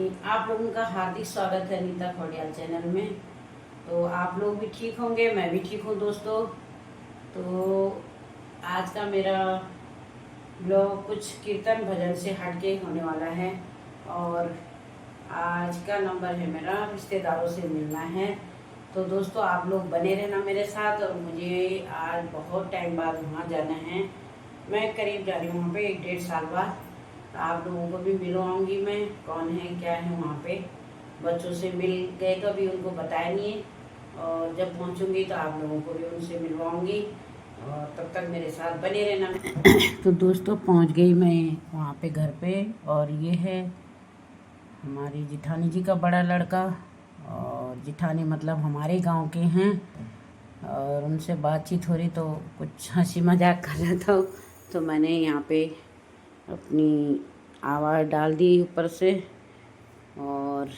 आप लोगों का हार्दिक स्वागत है नीता खौडियाल चैनल में। तो आप लोग भी ठीक होंगे, मैं भी ठीक हूँ दोस्तों। तो आज का मेरा ब्लॉग कुछ कीर्तन भजन से हटके होने वाला है और आज का नंबर है मेरा रिश्तेदारों से मिलना है। तो दोस्तों आप लोग बने रहना मेरे साथ। और मुझे आज बहुत टाइम बाद वहाँ जाना है। मैं करीब जा रही हूँ वहाँ पे 1-1.5 साल बाद। आप लोगों को भी मिलवाऊंगी मैं, कौन है क्या है वहाँ पे। बच्चों से मिल गए तो अभी उनको बताया नहीं है, और जब पहुँचूंगी तो आप लोगों को भी उनसे मिलवाऊंगी। और तब तक मेरे साथ बने रहना। तो दोस्तों पहुँच गई मैं वहाँ पे घर पे, और ये है हमारी जिठानी जी का बड़ा लड़का। और जिठानी मतलब हमारे गांव के हैं। और उनसे बातचीत हो रही तो कुछ हंसी मजाक कर रहा था, तो मैंने यहाँ पे अपनी आवाज़ डाल दी ऊपर से। और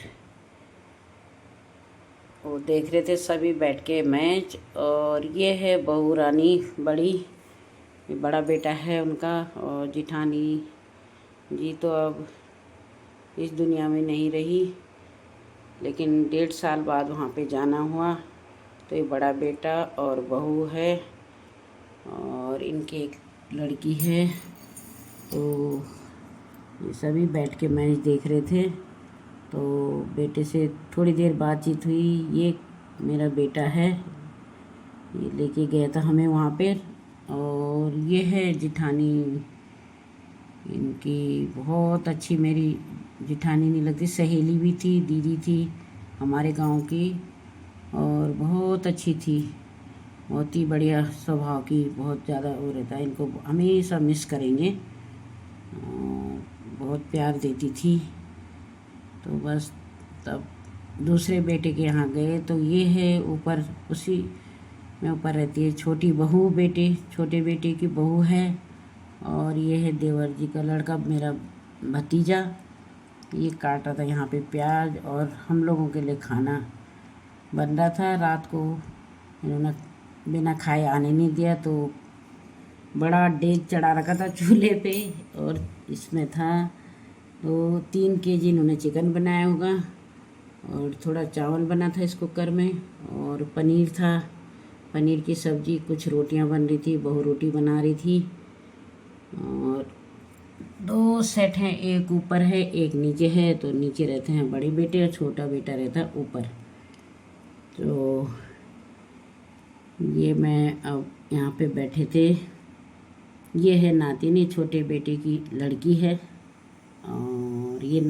वो देख रहे थे सभी बैठ के मैच। और ये है बहू रानी बड़ी, ये बड़ा बेटा है उनका। और जिठानी जी तो अब इस दुनिया में नहीं रही, लेकिन 1.5 साल बाद वहाँ पे जाना हुआ। तो ये बड़ा बेटा और बहू है, और इनके एक लड़की है। तो ये सभी बैठ के मैच देख रहे थे। तो बेटे से थोड़ी देर बातचीत हुई। ये मेरा बेटा है, ये लेके गया था हमें वहाँ पे। और ये है जिठानी, इनकी बहुत अच्छी, मेरी जिठानी नहीं लगती, सहेली भी थी, दीदी थी हमारे गांव की। और बहुत अच्छी थी, बहुत ही बढ़िया स्वभाव की, बहुत ज़्यादा वो रहता है। इनको हमेशा मिस करेंगे, बहुत प्यार देती थी। तो बस तब दूसरे बेटे के यहाँ गए। तो ये है ऊपर, उसी में ऊपर रहती है छोटी बहू, छोटे बेटे की बहू है। और ये है देवर जी का लड़का, मेरा भतीजा। ये काट रहा था यहाँ पे प्याज, और हम लोगों के लिए खाना बन रहा था। रात को इन्होंने बिना खाए आने नहीं दिया, तो बड़ा डेग चढ़ा रखा था चूल्हे पे। और इसमें था तो 3 kg इन्होंने चिकन बनाया होगा, और थोड़ा चावल बना था इस कुकर में, और पनीर था, पनीर की सब्ज़ी, कुछ रोटियां बन रही थी, बहू रोटी बना रही थी। और 2 सेट हैं, एक ऊपर है एक नीचे है। तो नीचे रहते हैं बड़े बेटे और छोटा बेटा रहता है ऊपर। तो ये मैं अब यहाँ पे बैठे थे। ये है नातिनी, छोटे बेटे की लड़की है। और ये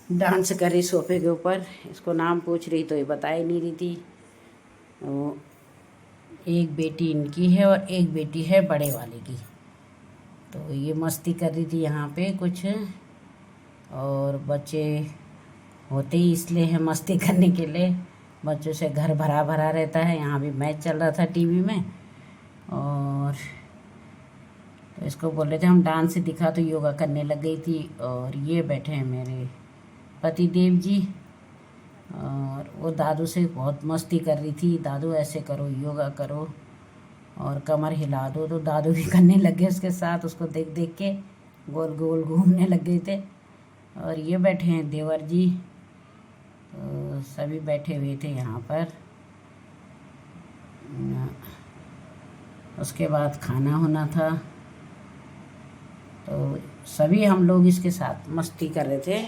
डांस कर रही सोफे के ऊपर। इसको नाम पूछ रही तो ये बता ही नहीं रही थी। तो एक बेटी इनकी है और एक बेटी है बड़े वाले की। तो ये मस्ती कर रही थी यहाँ पे कुछ। और बच्चे होते ही इसलिए है मस्ती करने के लिए, बच्चों से घर भरा भरा रहता है। यहाँ भी मैच चल रहा था टीवी में। और तो इसको बोल रहे थे हम डांस दिखा, तो योगा करने लग गई थी। और ये बैठे हैं मेरे पति देव जी, और वो दादू से बहुत मस्ती कर रही थी, दादू ऐसे करो, योगा करो और कमर हिला दो। तो दादू भी करने लग गए उसके साथ, उसको देख देख के गोल गोल घूमने लग गए थे। और ये बैठे हैं देवर जी। तो सभी बैठे हुए थे यहाँ पर। उसके बाद खाना होना था, तो सभी हम लोग इसके साथ मस्ती कर रहे थे,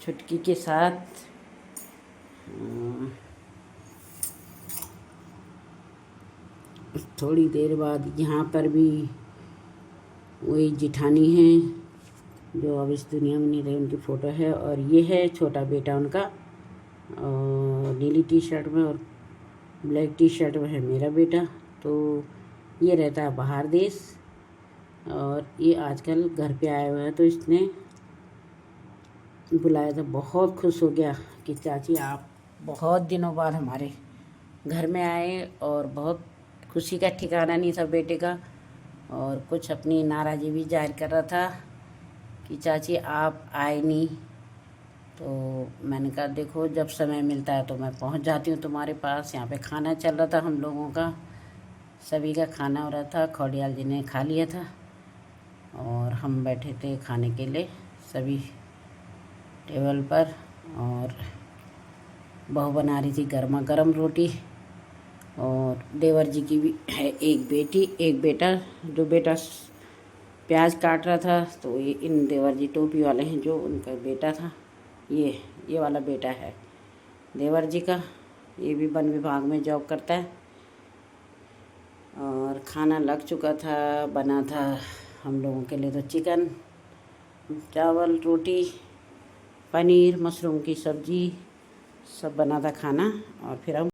छुटकी के साथ। थोड़ी देर बाद यहाँ पर भी वही जिठानी है जो अब इस दुनिया में नहीं रहे, उनकी फ़ोटो है। और ये है छोटा बेटा उनका, और नीली टी शर्ट में और ब्लैक टी शर्ट में है मेरा बेटा। तो ये रहता है बाहर देश, और ये आजकल घर पे आया हुआ है। तो इसने बुलाया था, बहुत खुश हो गया कि चाची आप बहुत दिनों बाद हमारे घर में आए। और बहुत खुशी का ठिकाना नहीं था बेटे का, और कुछ अपनी नाराज़गी भी जाहिर कर रहा था कि चाची आप आए नहीं। तो मैंने कहा देखो जब समय मिलता है तो मैं पहुंच जाती हूँ तुम्हारे पास। यहाँ पे खाना चल रहा था हम लोगों का, सभी का खाना हो रहा था। खौडियाल जी ने खा लिया था और हम बैठे थे खाने के लिए सभी टेबल पर, और बहू बना रही थी गर्मा गर्म रोटी। और देवर जी की भी है एक बेटी एक बेटा। जो बेटा प्याज काट रहा था, तो ये इन देवर जी टोपी वाले हैं, जो उनका बेटा था, ये वाला बेटा है देवर जी का। ये भी वन विभाग में जॉब करता है। और खाना लग चुका था, बना था हम लोगों के लिए तो चिकन, चावल, रोटी, पनीर, मशरूम की सब्ज़ी, सब बना था खाना। और फिर हम